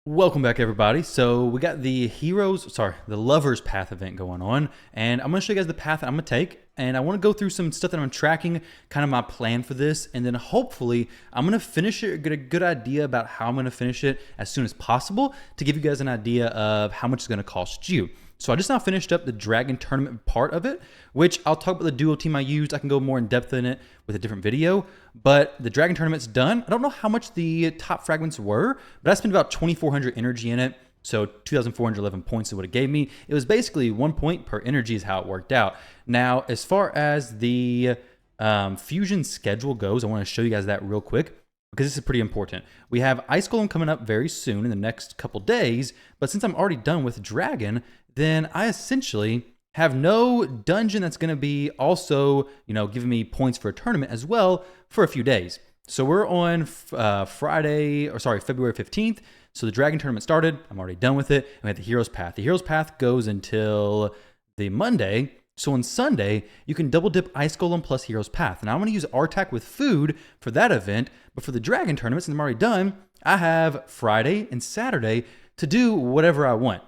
Welcome back, everybody. So we got the the Lovers Path event going on, and I'm going to show you guys the path that I'm going to take, and I want to go through some stuff that I'm tracking, kind of my plan for this, and then hopefully I'm going to finish it, get a good idea about how I'm going to finish it as soon as possible to give you guys an idea of how much it's going to cost you. So I just now finished up the Dragon Tournament part of it, which I'll talk about the duo team I used. I can go more in depth in it with a different video, but the Dragon Tournament's done. I don't know how much the top fragments were, but I spent about 2,400 energy in it. So 2,411 points is what it gave me. It was basically 1 point per energy is how it worked out. Now, as far as the fusion schedule goes, I want to show you guys that real quick, because this is pretty important. We have Ice Golem coming up very soon in the next couple days, but since I'm already done with Dragon, then I essentially have no dungeon that's going to be also, giving me points for a tournament as well for a few days. So we're on February 15th. So the Dragon Tournament started. I'm already done with it. And we have the Hero's Path. The Hero's Path goes until the Monday. So on Sunday, you can double dip Ice Golem plus Hero's Path. And I'm going to use R-Tac with food for that event. But for the Dragon Tournament, since I'm already done, I have Friday and Saturday to do whatever I want.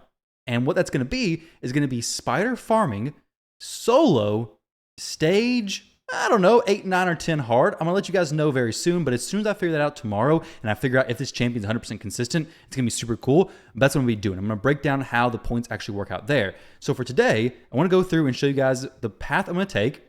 And what that's going to be is going to be spider farming, solo, stage, 8, 9, or 10 hard. I'm going to let you guys know very soon, but as soon as I figure that out tomorrow and I figure out if this champion's 100% consistent, it's going to be super cool. That's what I'm going to be doing. I'm going to break down how the points actually work out there. So for today, I want to go through and show you guys the path I'm going to take,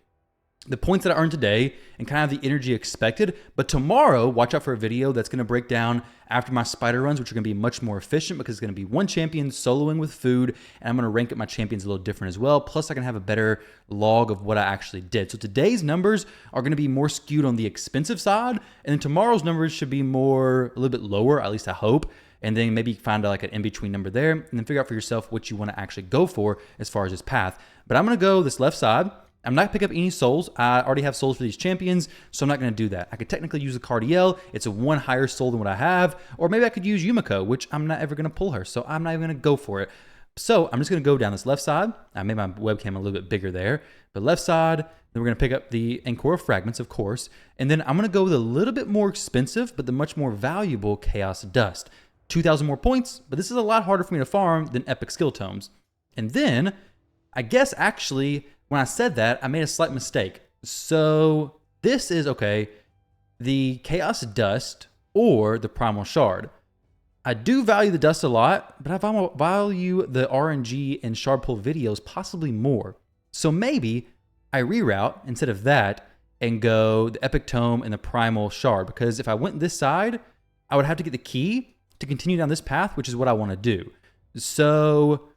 the points that I earned today, and kind of the energy expected. But tomorrow, watch out for a video that's going to break down after my spider runs, which are going to be much more efficient because it's going to be one champion soloing with food, and I'm going to rank up my champions a little different as well. Plus, I can have a better log of what I actually did. So today's numbers are going to be more skewed on the expensive side, and then tomorrow's numbers should be a little bit lower, at least I hope. And then maybe find like an in-between number there, and then figure out for yourself what you want to actually go for as far as this path. But I'm going to go this left side. I'm not picking up any souls. I already have souls for these champions, so I'm not going to do that. I could technically use a Cardiel. It's a 1 higher soul than what I have. Or maybe I could use Yumiko, which I'm not ever going to pull her, so I'm not even going to go for it. So I'm just going to go down this left side. I made my webcam a little bit bigger there. But left side, then we're going to pick up the ankora fragments, of course. And then I'm going to go with a little bit more expensive, but the much more valuable Chaos Dust. 2,000 more points, but this is a lot harder for me to farm than Epic Skill Tomes. And then, I guess actually, when I said that, I made a slight mistake. So this is, the Chaos Dust or the Primal Shard. I do value the dust a lot, but I value the RNG and shard pull videos possibly more. So maybe I reroute instead of that and go the Epic Tome and the Primal Shard, because if I went this side, I would have to get the key to continue down this path, which is what I want to do. So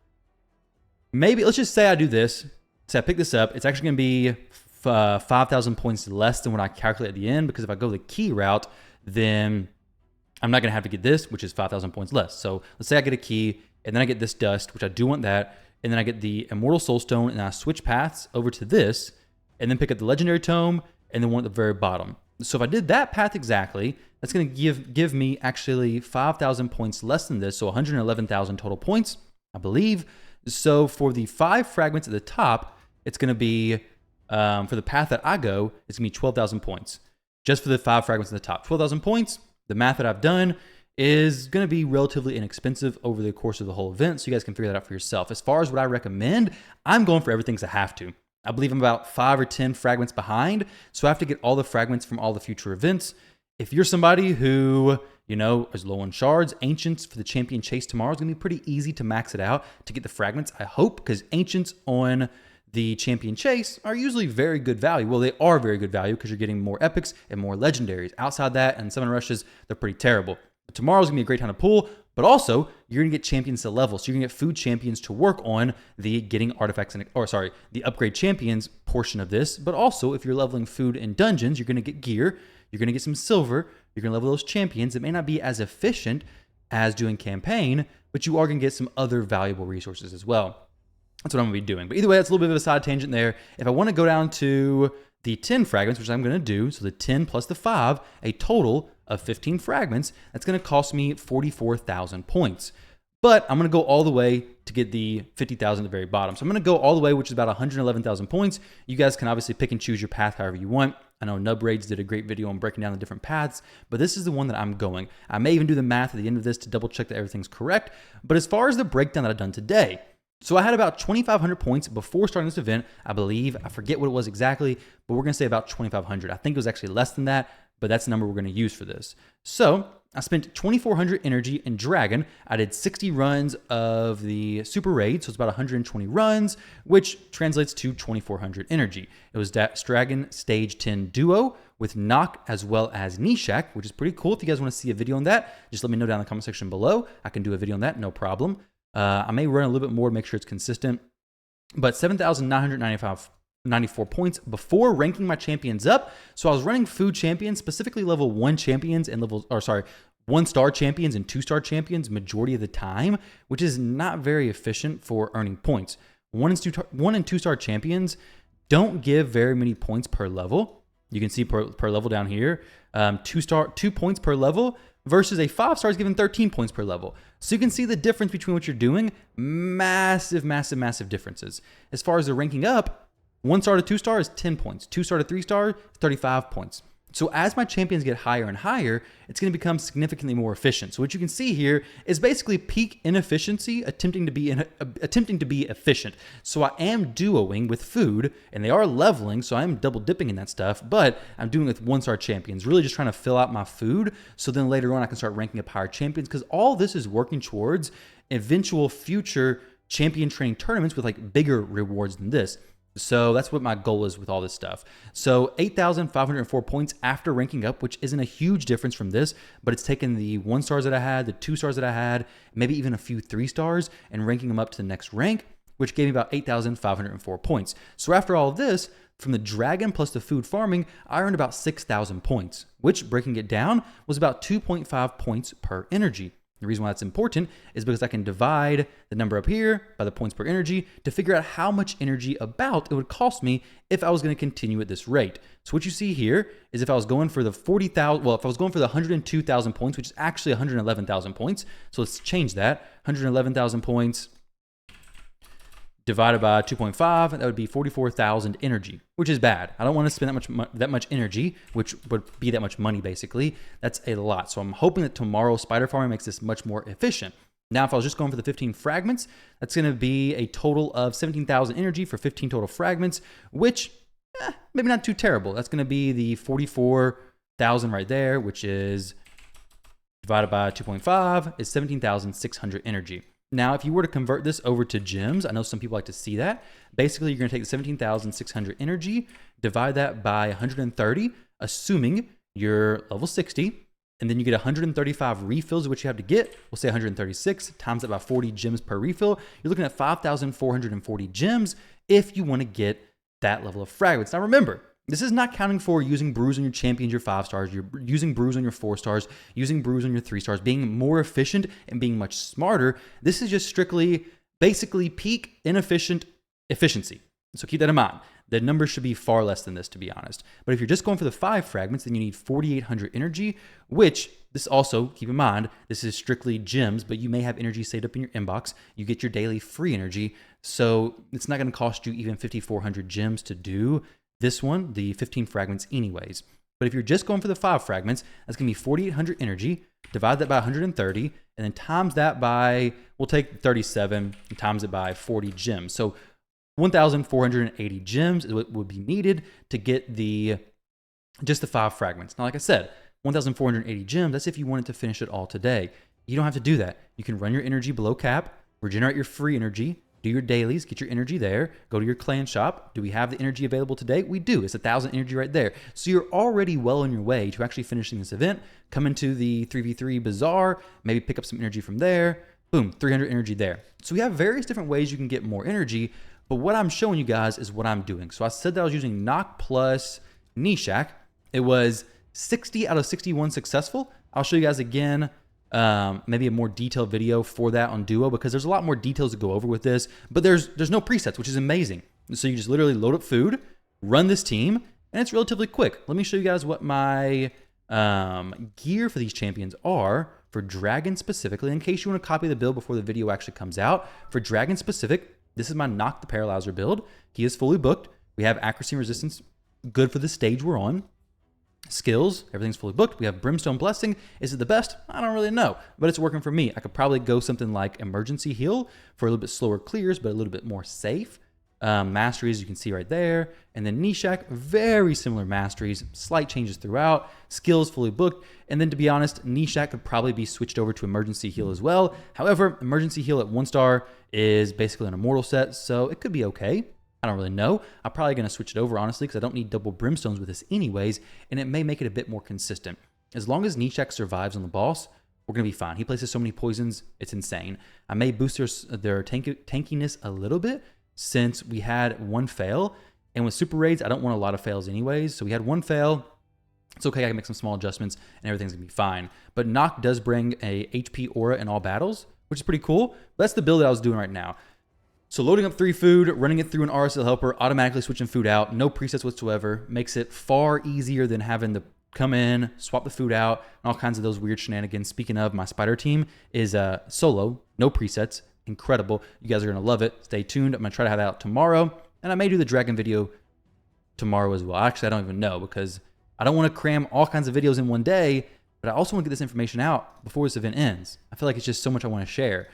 maybe, let's just say I do this. So I pick this up. It's actually going to be 5,000 points less than what I calculate at the end, because if I go the key route, then I'm not going to have to get this, which is 5,000 points less. So let's say I get a key, and then I get this dust, which I do want that, and then I get the Immortal Soulstone, and I switch paths over to this, and then pick up the Legendary Tome, and then one at the very bottom. So if I did that path exactly, that's going to give me actually 5,000 points less than this, so 111,000 total points, I believe. So for the 5 fragments at the top, it's going to be, for the path that I go, it's going to be 12,000 points. Just for the 5 fragments at the top. 12,000 points, the math that I've done is going to be relatively inexpensive over the course of the whole event, so you guys can figure that out for yourself. As far as what I recommend, I'm going for everything because I have to. I believe I'm about 5 or 10 fragments behind, so I have to get all the fragments from all the future events. If you're somebody who, is low on shards, Ancients for the Champion Chase tomorrow is going to be pretty easy to max it out to get the fragments, I hope, because Ancients on the Champion Chase are usually very good value. Well, they are very good value because you're getting more epics and more legendaries. Outside that and summon rushes, they're pretty terrible. But tomorrow's going to be a great time to pull, but also you're going to get champions to level. So you're going to get food champions to work on the getting artifacts, the upgrade champions portion of this. But also, if you're leveling food in dungeons, you're going to get gear, you're going to get some silver, you're going to level those champions. It may not be as efficient as doing campaign, but you are going to get some other valuable resources as well. That's what I'm going to be doing. But either way, that's a little bit of a side tangent there. If I want to go down to the 10 fragments, which I'm going to do, so the 10 plus the 5, a total of 15 fragments, that's going to cost me 44,000 points. But I'm going to go all the way to get the 50,000 at the very bottom. So I'm going to go all the way, which is about 111,000 points. You guys can obviously pick and choose your path however you want. I know Nub Raids did a great video on breaking down the different paths, but this is the one that I'm going. I may even do the math at the end of this to double check that everything's correct. But as far as the breakdown that I've done today, so I had about 2,500 points before starting this event, I believe. I forget what it was exactly, but we're going to say about 2,500. I think it was actually less than that, but that's the number we're going to use for this. So I spent 2,400 energy in Dragon. I did 60 runs of the Super Raid, so it's about 120 runs, which translates to 2,400 energy. It was Dragon Stage 10 Duo with Knock as well as Nishak, which is pretty cool. If you guys want to see a video on that, just let me know down in the comment section below. I can do a video on that, no problem. I may run a little bit more to make sure it's consistent, but 7,994 points before ranking my champions up. So I was running food champions, specifically level 1 champions and 1-star champions and 2-star champions majority of the time, which is not very efficient for earning points. 1 and 2-star champions don't give very many points per level. You can see per level down here, 2 points per level versus a 5-star is given 13 points per level. So you can see the difference between what you're doing. Massive, massive, massive differences. As far as the ranking up, 1-star to 2-star is 10 points. 2-star to 3-star, 35 points. So as my champions get higher and higher, it's going to become significantly more efficient. So what you can see here is basically peak inefficiency attempting to be efficient. So I am duoing with food, and they are leveling, so I am double dipping in that stuff, but I'm doing it with 1-star champions, really just trying to fill out my food, so then later on I can start ranking up higher champions, because all this is working towards eventual future champion training tournaments with like bigger rewards than this. So that's what my goal is with all this stuff. So 8,504 points after ranking up, which isn't a huge difference from this, but it's taken the 1-stars that I had, the 2-stars that I had, maybe even a few 3-stars, and ranking them up to the next rank, which gave me about 8,504 points. So after all of this, from the Dragon plus the food farming, I earned about 6,000 points, which, breaking it down, was about 2.5 points per energy. The reason why that's important is because I can divide the number up here by the points per energy to figure out how much energy about it would cost me if I was going to continue at this rate. So what you see here is if I was going for the 40,000, well, if I was going for the 102,000 points, which is actually 111,000 points. So let's change that. 111,000 points divided by 2.5, that would be 44,000 energy, which is bad. I don't want to spend that much energy, which would be that much money basically. That's a lot. So I'm hoping that tomorrow spider farming makes this much more efficient. Now, if I was just going for the 15 fragments, that's going to be a total of 17,000 energy for 15 total fragments, which maybe not too terrible. That's going to be the 44,000 right there, which is divided by 2.5 is 17,600 energy. Now, if you were to convert this over to gems, I know some people like to see that. Basically, you're going to take the 17,600 energy, divide that by 130, assuming you're level 60, and then you get 135 refills, which you have to get. We'll say 136 times that by 40 gems per refill. You're looking at 5,440 gems if you want to get that level of fragments. Now, remember, this is not counting for using brews on your champions, your 5-stars, you're using brews on your 4-stars, using brews on your 3-stars, being more efficient and being much smarter. This is just strictly, basically peak inefficient efficiency. So keep that in mind. The numbers should be far less than this, to be honest. But if you're just going for the 5 fragments, then you need 4,800 energy, which this also, keep in mind, this is strictly gems, but you may have energy saved up in your inbox. You get your daily free energy. So it's not going to cost you even 5,400 gems to do this one, the 15 fragments anyways. But if you're just going for the 5 fragments, that's going to be 4,800 energy, divide that by 130, and then times that by, we'll take 37 and times it by 40 gems. So 1,480 gems is what would be needed to get just the 5 fragments. Now, like I said, 1,480 gems, that's if you wanted to finish it all today. You don't have to do that. You can run your energy below cap, regenerate your free energy, do your dailies, get your energy there, go to your clan shop. Do we have the energy available today? We do. It's 1,000 energy right there. So you're already well on your way to actually finishing this event. Come into the 3v3 bazaar, maybe pick up some energy from there. Boom, 300 energy there. So we have various different ways you can get more energy, but what I'm showing you guys is what I'm doing. So I said that I was using Knock plus Nishak. It was 60 out of 61 successful. I'll show you guys again maybe a more detailed video for that on Duo, because there's a lot more details to go over with this, but there's no presets, which is amazing. So you just literally load up food, run this team, and it's relatively quick. Let me show you guys what my gear for these champions are for Dragon specifically, in case you want to copy the build before the video actually comes out. For Dragon specific, this is my Knock the Paralyzer build. He is fully booked. We have accuracy and resistance, good for the stage we're on. Skills, everything's fully booked. We have Brimstone Blessing. Is it the best? I don't really know, but it's working for me. I could probably go something like Emergency Heal for a little bit slower clears, but a little bit more safe. Masteries, you can see right there. And then Nishak, very similar masteries, slight changes throughout. Skills, fully booked. And then to be honest, Nishak could probably be switched over to Emergency Heal as well. However, Emergency Heal at 1 star is basically an immortal set, so it could be okay. I don't really know. I'm probably going to switch it over, honestly, because I don't need double brimstones with this anyways, and it may make it a bit more consistent. As long as Nishak survives on the boss, we're going to be fine. He places so many poisons, it's insane. I may boost their tankiness a little bit since we had 1 fail, and with super raids, I don't want a lot of fails anyways, so we had 1 fail. It's okay, I can make some small adjustments, and everything's going to be fine. But Noct does bring a HP aura in all battles, which is pretty cool. But that's the build that I was doing right now. So loading up 3 food, running it through an RSL helper, automatically switching food out, no presets whatsoever, makes it far easier than having to come in, swap the food out, and all kinds of those weird shenanigans. Speaking of, my spider team is solo, no presets, incredible. You guys are going to love it. Stay tuned. I'm going to try to have that out tomorrow, and I may do the dragon video tomorrow as well. Actually, I don't even know because I don't want to cram all kinds of videos in one day, but I also want to get this information out before this event ends. I feel like it's just so much I want to share.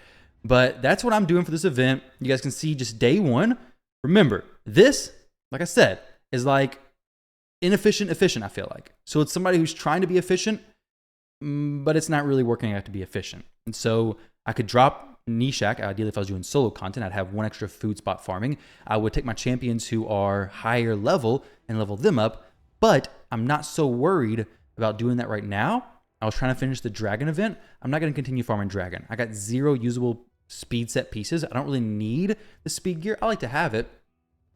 But that's what I'm doing for this event. You guys can see just day 1. Remember, this, like I said, is like inefficient, efficient, I feel like. So it's somebody who's trying to be efficient, but it's not really working out to be efficient. And so I could drop Nishak. Ideally, if I was doing solo content, I'd have 1 extra food spot farming. I would take my champions who are higher level and level them up, but I'm not so worried about doing that right now. I was trying to finish the dragon event. I'm not going to continue farming dragon. I got 0 usable speed set pieces. I don't really need the speed gear. I like to have it,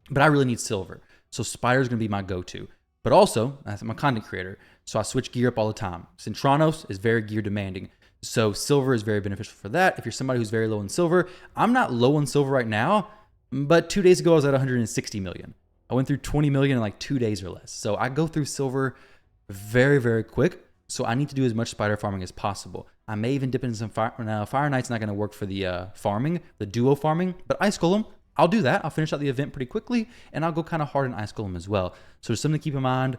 but I really need silver. So spider is going to be my go-to. But also, I'm a content creator, so I switch gear up all the time. Centranos is very gear demanding. So silver is very beneficial for that. If you're somebody who's very low in silver, I'm not low in silver right now, but 2 days ago I was at 160 million. I went through 20 million in like 2 days or less. So I go through silver very, very quick. So I need to do as much spider farming as possible. I may even dip into some fire. Now, Fire Knight's not going to work for the farming, the duo farming, but Ice Golem, I'll do that. I'll finish out the event pretty quickly, and I'll go kind of hard on Ice Golem as well. So there's something to keep in mind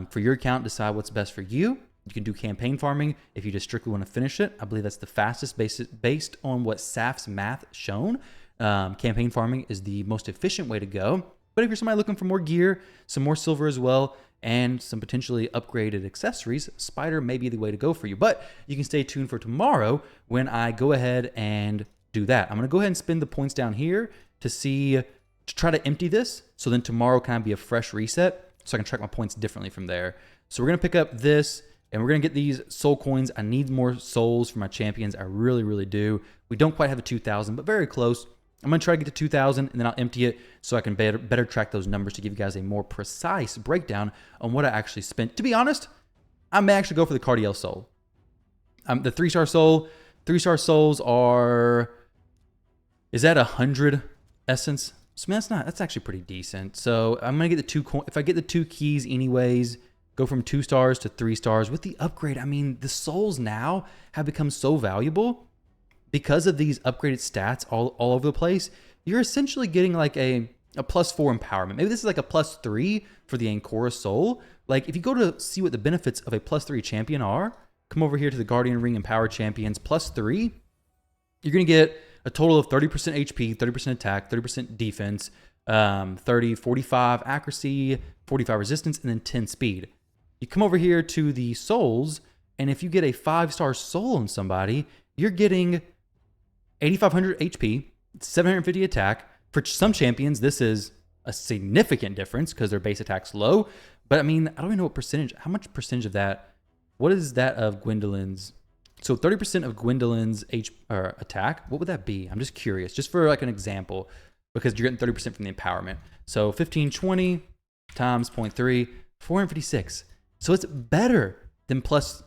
for your account. Decide what's best for you. You can do campaign farming if you just strictly want to finish it. I believe that's the fastest based on what Saf's math shown. Campaign farming is the most efficient way to go. But if you're somebody looking for more gear, some more silver as well, and some potentially upgraded accessories, spider may be the way to go for you. But you can stay tuned for tomorrow when I go ahead and do that. I'm going to go ahead and spin the points down here to try to empty this. So then tomorrow can be a fresh reset so I can track my points differently from there. So we're going to pick up this and we're going to get these soul coins. I need more souls for my champions. I really, really do. We don't quite have a 2,000, but very close. I'm going to try to get to 2,000 and then I'll empty it so I can better track those numbers to give you guys a more precise breakdown on what I actually spent. To be honest, I may actually go for the Cardiel Soul. The 3-star soul. 3-star souls is that 100 essence? So man, that's actually pretty decent. So I'm going to get if I get the 2 keys anyways, go from 2 stars to 3 stars. With the upgrade, I mean, the souls now have become so valuable. Because of these upgraded stats all over the place, you're essentially getting like a +4 empowerment. Maybe this is like a +3 for the Ankora Soul. Like if you go to see what the benefits of a +3 champion are, come over here to the Guardian Ring Empower Champions +3, you're going to get a total of 30% HP, 30% attack, 30% defense, 45 accuracy, 45 resistance, and then 10 speed. You come over here to the souls, and if you get a 5-star soul on somebody, you're getting 8,500 HP, 750 attack. For some champions, this is a significant difference because their base attack's low. But I mean, I don't even know what percentage, how much percentage of that, what is that of Gwendolyn's? So 30% of Gwendolyn's attack, what would that be? I'm just curious, just for like an example, because you're getting 30% from the empowerment. So 1520 times 0.3, 456. So it's better than +3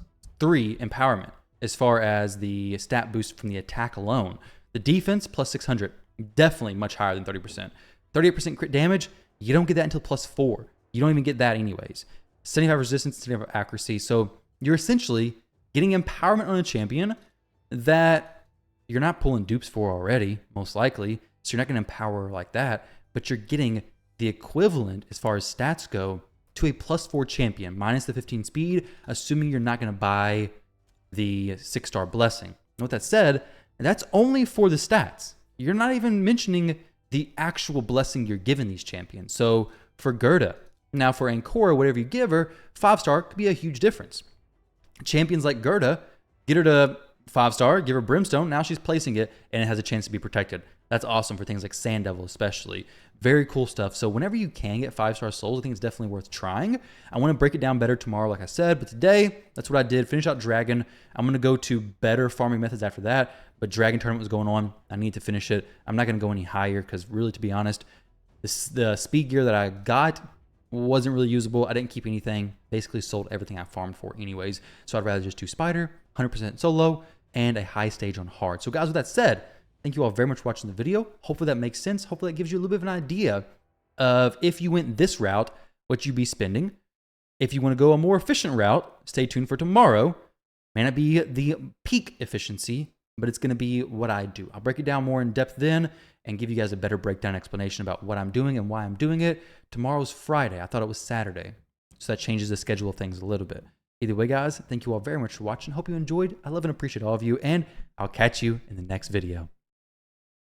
empowerment as far as the stat boost from the attack alone. The defense +600, definitely much higher than 30%. 38% crit damage, you don't get that until +4. You don't even get that anyways. 75 resistance, 75 accuracy. So you're essentially getting empowerment on a champion that you're not pulling dupes for already, most likely. So you're not going to empower like that, but you're getting the equivalent as far as stats go to a +4 champion, minus the 15 speed, assuming you're not going to buy the 6-star blessing. And with that said, that's only for the stats. You're not even mentioning the actual blessing you're giving these champions. So for Gerda, now for Ankora, whatever you give her, 5-star could be a huge difference. Champions like Gerda, get her to 5-star, give her Brimstone, now she's placing it, and it has a chance to be protected. That's awesome for things like Sand Devil especially. Very cool stuff. So whenever you can get 5-star souls, I think it's definitely worth trying. I want to break it down better tomorrow, like I said, but today, that's what I did. Finish out Dragon. I'm going to go to better farming methods after that, but Dragon tournament was going on. I need to finish it. I'm not going to go any higher because really, to be honest, the speed gear that I got wasn't really usable. I didn't keep anything. Basically sold everything I farmed for anyways. So I'd rather just do Spider, 100% solo, and a high stage on hard. So guys, with that said, thank you all very much for watching the video. Hopefully that makes sense. Hopefully that gives you a little bit of an idea of if you went this route, what you'd be spending. If you want to go a more efficient route, stay tuned for tomorrow. May not be the peak efficiency, but it's going to be what I do. I'll break it down more in depth then and give you guys a better breakdown explanation about what I'm doing and why I'm doing it. Tomorrow's Friday. I thought it was Saturday. So that changes the schedule of things a little bit. Either way, guys, thank you all very much for watching. Hope you enjoyed. I love and appreciate all of you, and I'll catch you in the next video.